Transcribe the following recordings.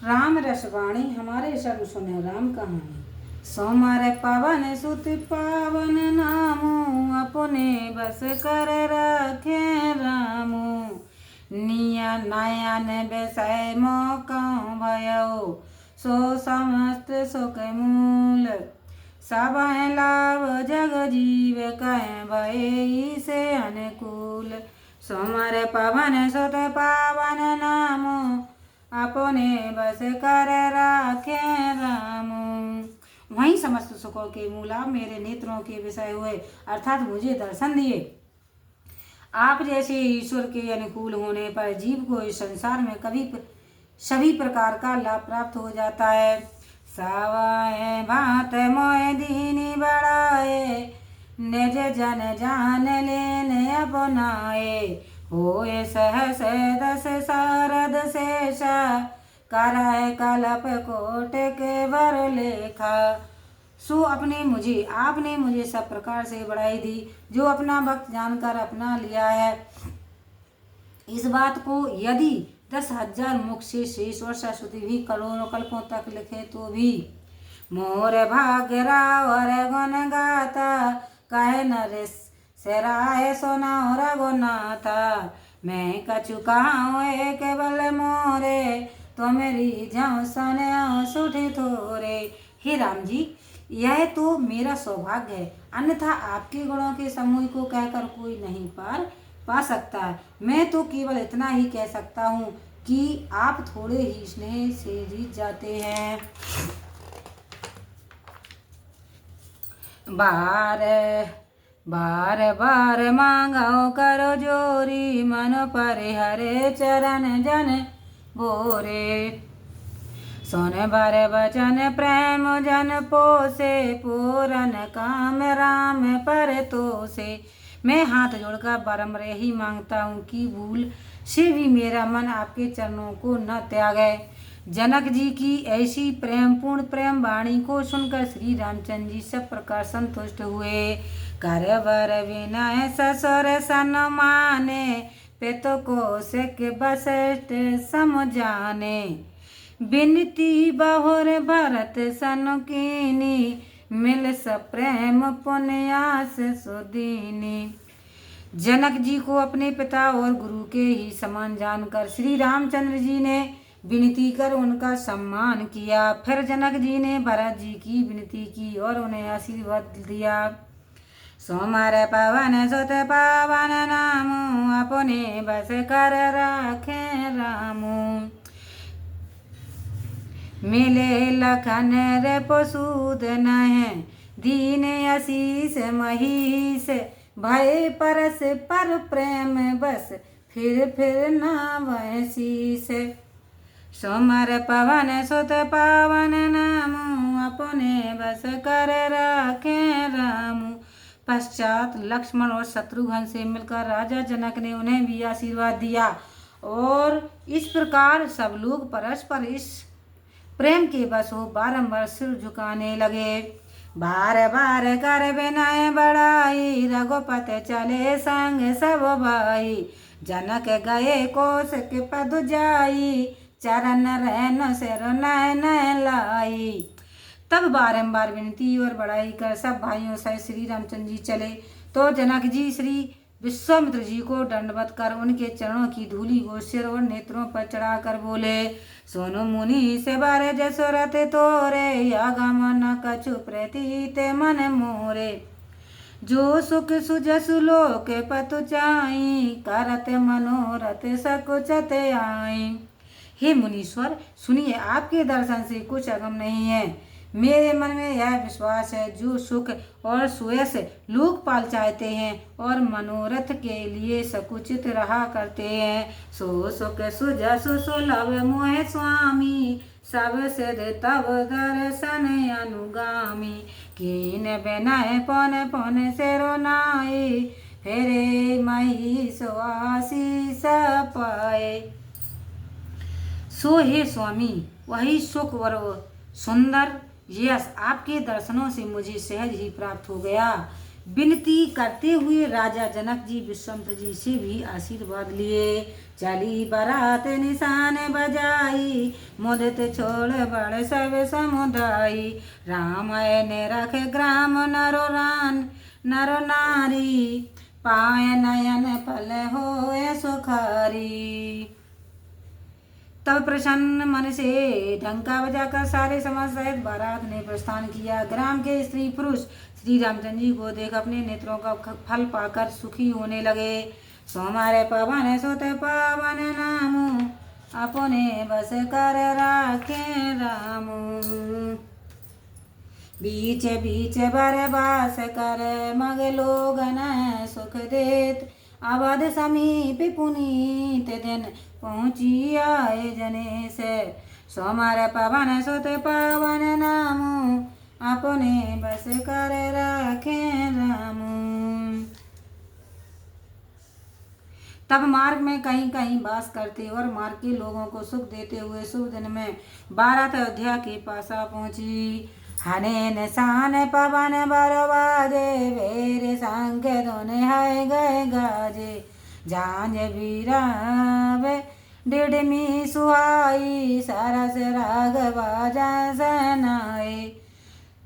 राम रसवाणी हमारे शरण सुने राम कहानी। सोमवार पावन सुत पावन नामो, अपने बस कर रखे रामो। निया नयन बेसय मौका भयो, सो समस्त सुख मूल। सब लाभ जग जीव कह भय से अनुकूल। सोमवार पावन सुत पावन नामो, अपने बस कर राखे राम। वहीं समस्त सुखों के मूल आप मेरे नेत्रों के विषय हुए, अर्थात मुझे दर्शन दिए। आप जैसे ईश्वर के अनुकूल होने पर जीव को इस संसार में सभी प्रकार का लाभ प्राप्त हो जाता है। सवाए भात मोय दीनी बढ़ाए, निज जन जान लेन अपनाए। होए सहस दस सारद शेषा, करय कल्प कोट के बर लेखा। सो आपने मुझे सब प्रकार से बढ़ाई दी, जो अपना भक्त जानकर अपना लिया है। इस बात को यदि 10,000 मुख से शेष वर्षा स्तुति भी करोड़ों कल्पों तक लिखे तो भी मोर भाग्य रावर गुण गाता, कहे नरेश सराय सोना रघुनाथा। मैं कछु कहाँ केवल मोरे, तो मेरी जाऊँ सन सुठी थोरे। हे राम जी, यह तो मेरा सौभाग्य है, अन्यथा आपके गुणों के समूह को कहकर कोई नहीं पा सकता। मैं तो केवल इतना ही कह सकता हूँ कि आप थोड़े ही स्नेह से जीत जाते हैं। बार बार मांगो करो जोरी, मन पर हरे चरण जन बोरे। सुन बर बचन प्रेम जन पोसे, पूरन काम राम पर तोसे। मैं हाथ जोड़कर बारंबार ही मांगता हूँ कि भूल से भी मेरा मन आपके चरणों को न त्यागे। जनक जी की ऐसी प्रेमपूर्ण प्रेम वाणी को सुनकर श्री रामचंद्र जी सब प्रकार संतुष्ट हुए। कर बर विनय ससुर सन्माने, पितु को सिख वशिष्ठ सम जाने। बिनती बहुर भरत सन कीनी, मिल सप्रेम पुण्यास सुदीनी। जनक जी को अपने पिता और गुरु के ही समान जानकर श्री रामचंद्र जी ने विनती कर उनका सम्मान किया। फिर जनक जी ने भरत जी की विनती की और उन्हें आशीर्वाद दिया। सोमवार पावन सुत पावन नामो, अपने बस कर राखे रामो। मिले लखन रे पशुधन है, दीन आशीष महीष। भय परस पर प्रेम बस, फिर नावै शीस। सोमवार पवन सुत पावन नामो, अपने बस कर राखे रामो। पश्चात लक्ष्मण और शत्रुघ्न से मिलकर राजा जनक ने उन्हें भी आशीर्वाद दिया और इस प्रकार सब लोग परस्पर इस प्रेम के बस हो बारंबार सिर झुकाने लगे। बार बार कर विनय बढ़ाई, रघुपति चले संग सब भाई। जनक गए कोस के पद जाई, चरण रहन सिर नयन लाई। तब बारंबार विनती और बढ़ाई कर सब भाइयों सहित श्री रामचंद्र जी चले तो जनक जी श्री विश्वामित्र जी को दंडवत कर उनके चरणों की धूलि को सिर और नेत्रों पर चढ़ाकर बोले। सोनु मुनि से बारे जसोरथ तोरे, आगम न कछु प्रतीत मन मोरे। जो सुख सुजसु लोक पतु चाई, करत मनोरथ सकुचत आई। हे मुनीश्वर, सुनिए, आपके दर्शन से कुछ अगम नहीं है। मेरे मन में यह विश्वास है, जो सुख और सुयस लोकपाल चाहते हैं और मनोरथ के लिए सकुचित रहा करते हैं, सो सुख सुजसु सुलभ मोह स्वामी। सब सिद्ध तब दर्शन अनुगामी, कीन विनय पौन पौन सिरो नाई। फेरे मही सो आशीष पाए। सो हे स्वामी, वही सुख और सुंदर यश आपके दर्शनों से मुझे सहज ही प्राप्त हो गया। विनती करते हुए राजा जनक जी विश्वामित्र जी से भी आशीर्वाद लिए। चली बारात निशान बजाई, मुदित छोड़ बड़ सब समुदायी। रामायण रखे ग्राम नरो नारी, पाए नयन फल होए सुखारी। तब प्रसन्न मन से डंका बजाकर सारे समाज सहित बारात ने प्रस्थान किया। ग्राम के स्त्री पुरुष श्री रामचंद्र जी को देख अपने नेत्रों का फल पाकर सुखी होने लगे। सोमारे पवन सुत पावन नामु, अपने बस कर राखे रामू। बीच बीच बरबास कर मग लोगन सुख देत, अवध समीप पुनीत दिन पहुँची आए जने से। सोमर पवन सुत पावन नामु, अपने बस कर राखे रामू। तब मार्ग में कहीं कहीं वास करते और मार्ग के लोगों को सुख देते हुए शुभ दिन में बारात अयोध्या के पास पहुंची। हने निशान पवन बरबाजे, वेरे संग दोने है गए गाजे। झांझ वीरावे डिडमी सुहाई, सरस राग बाजा सनाए।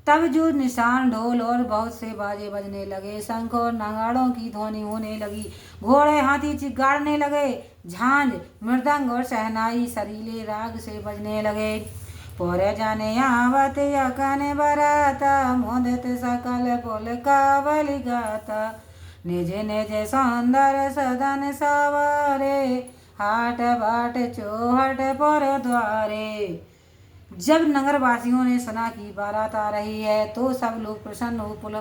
तब जो निशान ढोल और बहुत से बाजे बजने लगे, शंख और नगाड़ों की ध्वनि होने लगी, घोड़े हाथी चिगाड़ने लगे, झांझ मृदंग और शहनाई सरीले राग से बजने लगे। पोरे जाने आवत यकन बराता, मोदित सकल पुल कावल गाता। निज निज सौंदर्य सदन सवारे, हाट बाट चौहट पर द्वारे। जब नगरवासियों ने सुना कि बारात आ रही है तो सब लोग प्रसन्न हो पुल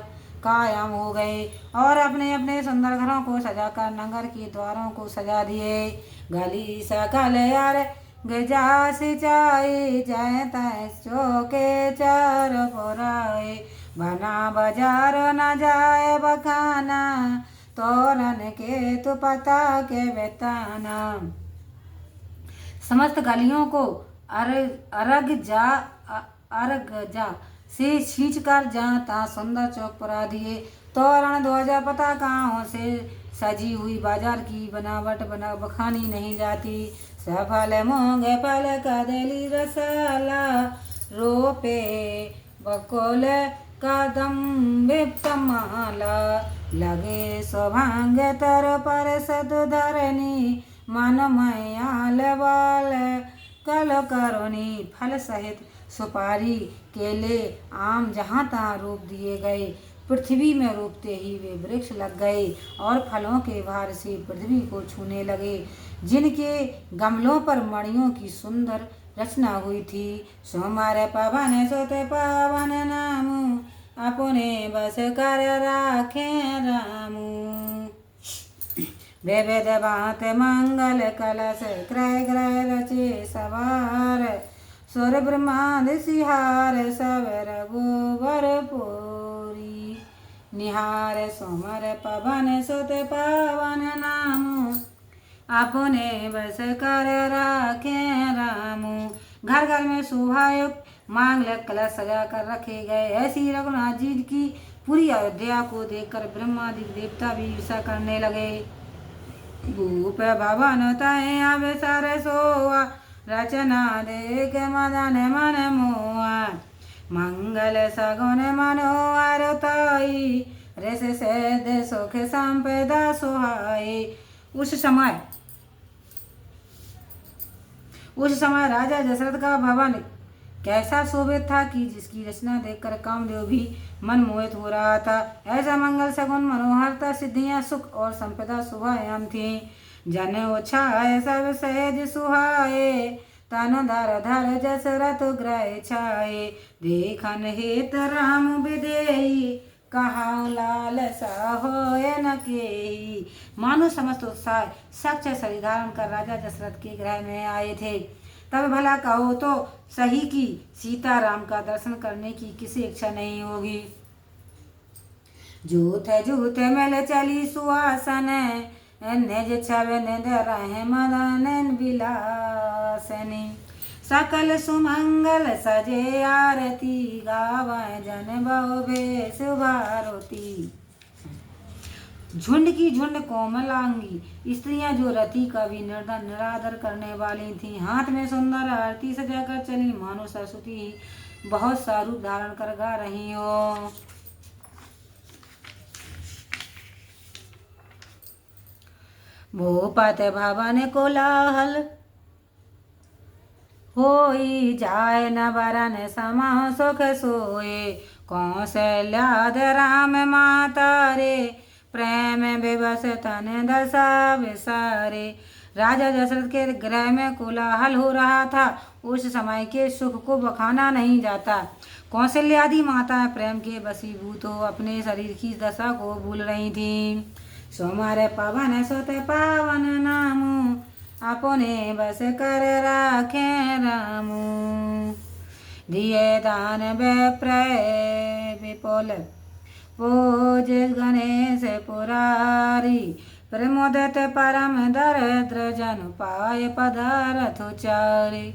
कायम हो गए और अपने अपने सुंदर घरों को सजाकर नगर के द्वारों को सजा दिए। गली सकल यार गजा सिंचाई, जय तय चौके चार पुराए। बना बाजार न जाए बखाना, तोरन के तो पता के बेताना। समस्त गलियों को अर्घ जा से खींचकर जहाँ तहाँ सुंदर चौक परा दिए। तोरण ध्वजा पताकाओं से सजी हुई बाजार की बनावट बखानी नहीं जाती। सफल मूंग फल कदली रसाला, रोपे बकोल कदम विप्तमाला। लगे सौभाग्य तर पर सतधरणी, मन मैयाल बाल कल करुणी। फल सहित सुपारी केले आम जहाँ तहाँ रोप दिए गए। पृथ्वी में रोपते ही वे वृक्ष लग गए और फलों के भार से पृथ्वी को छूने लगे, जिनके गमलों पर मणियों की सुंदर रचना हुई थी। सोमार पवन सुत पावन नामु, अपने बस कर राखे रामू। विविध भांत मंगल कलश, क्रय ग्रह रचे सवार। सुर ब्रह्मांड सिहार, सब रघुवर पूरी निहार। सोमर पवन सुत पावन नामु, अपने बस कर राखे रामू। घर घर में शोभायुक्त मांगलिक कलश सजा कर रखे गए। ऐसी रघुनाथ जी की पूरी अयोध्या को देखकर ब्रह्मादि देवता भी ईर्षा करने लगे। भूप भवन तय अवसर सोआ, रचना देख मदन मन मोआ। मंगल सगुन मनोहर ताई, रस सेद सुख संपदा सुहाई। उस समय राजा दशरथ का भवन कैसा शोभित था कि जिसकी रचना देखकर कामदेव भी मन मोहित हो रहा था। ऐसा मंगल सगुन मनोहरता, सिद्धियां, सुख और संपदा शुभायाम थी। जन उछाए सब सहज सुहाए, तनु धर धर जस रथ ग्रह छाए। देखन हेत राम विदेही, कहा लाल सा होय न केही। मानो समस्त उत्साह साक्षात शरीर धारण कर राजा दशरथ के गृह में आए थे। तब भला कहो तो सही कि सीताराम का दर्शन करने की किसी इच्छा नहीं होगी। जूथ जूथ मिल चली सुहासन, निज छव निध रहे मदन विलासनी। सकल सुमंगल सजे आरती, गावै जन बहु बेश भारोती। झुंड की झुंड कोमलांगी स्त्रियां जो रति का भी निरादर करने वाली थीं, हाथ में सुंदर आरती सजाकर चली, मानो सरस्वती ही बहुत सा रूप धारण कर गा रही हो। भूपत भवन कोलाहल होई जाए, न बरन समा सुख सोए, कौशल्याद राम माता रे, प्रेम विवश तन दशा विसारे। राजा दशरथ के गृह में कोलाहल हो रहा था। उस समय के सुख को बखाना नहीं जाता। कौशल्यादि माताएं प्रेम के वशीभूत हो अपने शरीर की दशा को भूल रही थीं। सोमार पवन सुत पावन नामू, अपने बस कर राखे रामू। दिए दान विप्रय विपुल, पूज गणेश पुरारी, प्रमोदित परम दरिद्र जन पाय पदारथ उचारी।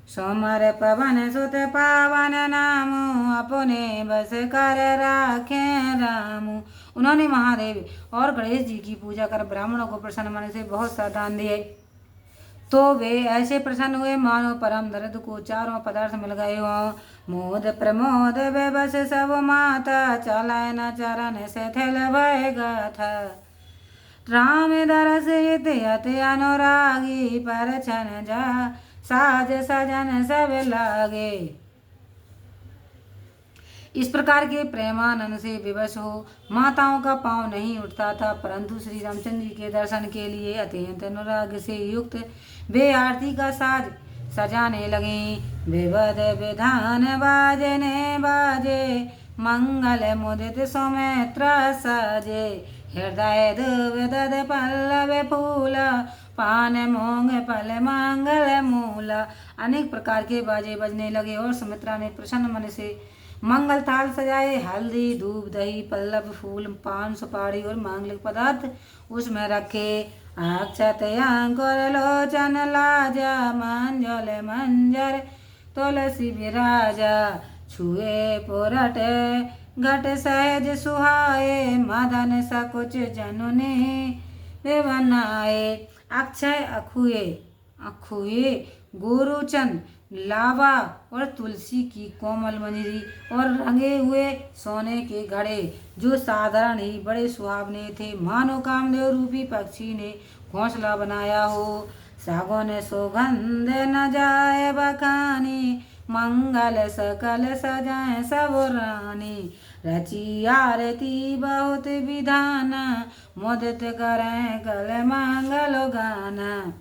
सोमर पवन सुत पावन नामू, अपने बस कर राखे रामू। उन्होंने महादेव और गणेश जी की पूजा कर ब्राह्मणों को प्रसन्न मन से बहुत सा दान दिए, तो वे ऐसे प्रसन्न हुए मानो परम दरिद्र को चारों पदार्थ मिल गए हों। मोद प्रमोद बेबस सब माता, चलाए न चरण से थैल भयगा था। राम दरस हित अति अनुरागी, पर छन जा साज सजन सब लागे। इस प्रकार के प्रेमानंद से विवश हो माताओं का पांव नहीं उठता था, परंतु श्री रामचंद्र जी के दर्शन के लिए अत्यंत अनुराग से युक्त वे आरती का साज सजाने लगे। विवध विधान बाजने बाजे, मंगल मुदित सौमित्र साजे। हृदय दुविध पल्लव फूला, पान मोंग फल मंगल मूला। अनेक प्रकार के बाजे बजने लगे और सुमित्रा ने प्रसन्न मन से मंगल थाल सजाए। हल्दी धूप दही पल्लव फूल पान सुपारी और मांगलिक पदार्थ उसमें रखे। अक्षत अंकुर लोचन लाजा, मंजल मंजर तुलसी विराजा। छुए पुरट घट सहज सुहाए, मदन सकुच जनुने वे बनाए। अक्षय अखुए अखुए गोरुचन लावा और तुलसी की कोमल मंजरी और रंगे हुए सोने के घड़े जो साधारण ही बड़े सुहावने थे, मानो कामदेव रूपी पक्षी ने घोंसला बनाया हो। सागौन सुगंध न जाए बखानी, मंगल सकल सजाए सब रानी। रची आरती बहुत विधाना, मुदित करें कल मंगल गाना।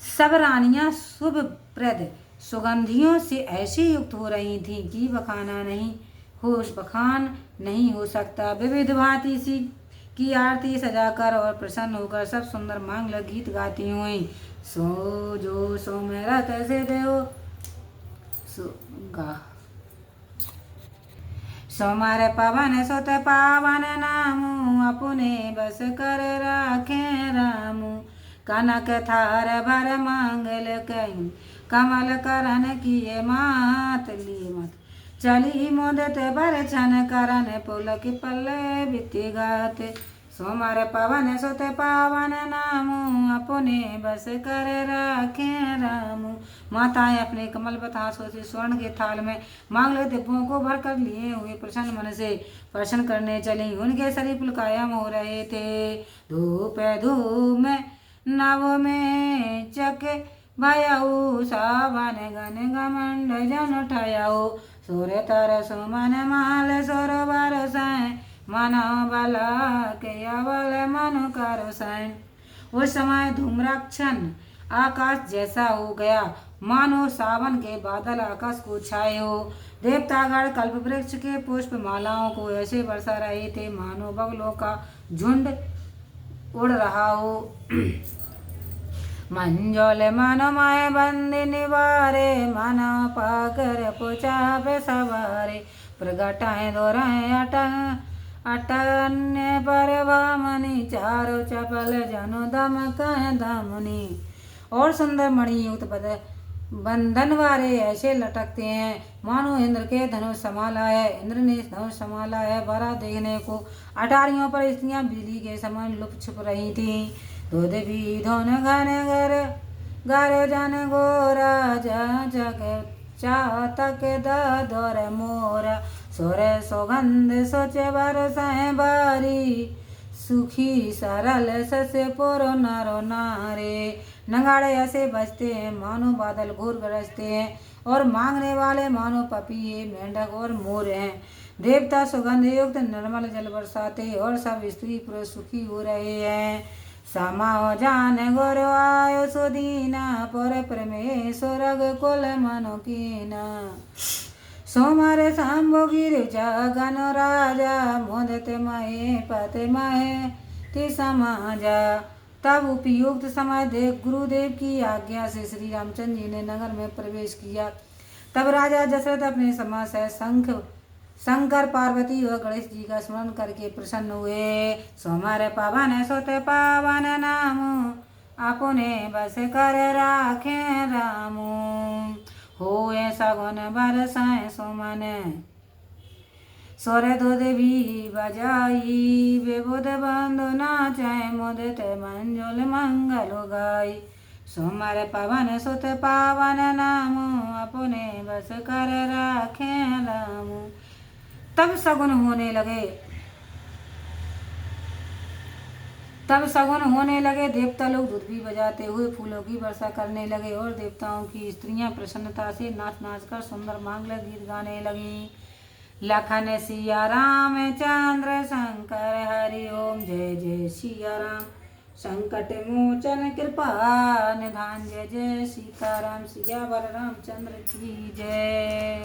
सब रानियां शुभ प्रद सुगंधियों से ऐसी युक्त हो रही थीं कि बखान नहीं हो सकता। विविध भांति सी की आरती सजाकर और प्रसन्न होकर सब सुंदर मांगलिक गीत गाती हुई। सो जो सो मेरा कैसे देव सो गा। सोमार पवन सुत पावन नामू, अपने बस कर राखे रामू। कनक थार भर मांगल कहीं, कमल करन किए मात लिए मत। चली मुदित बर छन करन, पुलक पल्ले बिति गात। सोमर पवन सुत पावन नामू, अपने बस कर राखे रामू। माताएं अपने कमल बतासों से स्वर्ण के थाल में मांगलिक द्रव्यों को भर कर लिए हुए प्रसन्न मन से प्रसन्न करने चली। उनके शरीर पुलकायम हो रहे थे। धूप धूप में नव में चक भयऊ, सावन गन गमंड जन उठायऊ। सूर्य तर सुमन माल सरोवर सैं, मन बला के अवल मनु कर सैं। उस समय धूम्राक्षण आकाश जैसा हो गया, मानो सावन के बादल आकाश को छाए हो। देवतागण कल्प वृक्ष के पुष्प मालाओं को ऐसे बरसा रहे थे, मानो बगलों का झुंड उड़ रहा हो। मंजोल मनो माय बंदी निवारे, मन पाकर पुचाप सवारे। प्रगटाए दोराए अटन्य परवामणि, चारो चपल जनु दम कह दमनी। और सुंदर मणि युक्त बंधन वारे ऐसे लटकते हैं मानो इंद्र के धनुष संभाला है। इंद्र ने धनुष संभाला है। बारात देखने को अटारियों पर स्त्रियां बिजली के समान लुप छुप रही थीं। दूध भी धोन घन घर गारे जन गोरा जग चातक दौर मोरा सोरे सौगंध सोचे बरसाए बारी सुखी सरल ससे पोरो नारो नारे। नगाड़े ऐसे बजते हैं मानो बादल घोर गरजते हैं और मांगने वाले मानो पपीहे मेंढक और मोर हैं। देवता सुगंध युक्त निर्मल जल बरसाते और सब स्त्री पुरुष सुखी हो रहे हैं। समाओ जान गोरो आयो सुदीना पर परमेश्वर कुल मनो कीना सोमारे सांबो गिर जगन राजा मोदते महे पते महे ते समाजा। तब उपयुक्त समय देव गुरुदेव की आज्ञा से श्री रामचंद्र जी ने नगर में प्रवेश किया। तब राजा दशरथ अपने समा से शंकर पार्वती और गणेश जी का स्मरण करके प्रसन्न हुए। सोमारे पावन सोते पावन नामो अपने बस कर राखे रामो होए सगुन बरसाए सोमन सोरे दूध भी बजाई बेबुध बंधु नाचाए मुदित मंजुल मंगल गाई। सोमवार पवन सुत पावन नामो अपने बस कर राखे रामो। तब सगुन होने लगे देवता लोग दूध भी बजाते हुए फूलों की वर्षा करने लगे और देवताओं की स्त्रियां प्रसन्नता से नाच नाच कर सुंदर मांगलिक गीत गाने लगी। लखन सिया राम चंद्र शंकर हरि ओम जय जय सिया राम संकट मोचन कृपा निधान जय जय सीताराम सिया वर रामचंद्र की जय।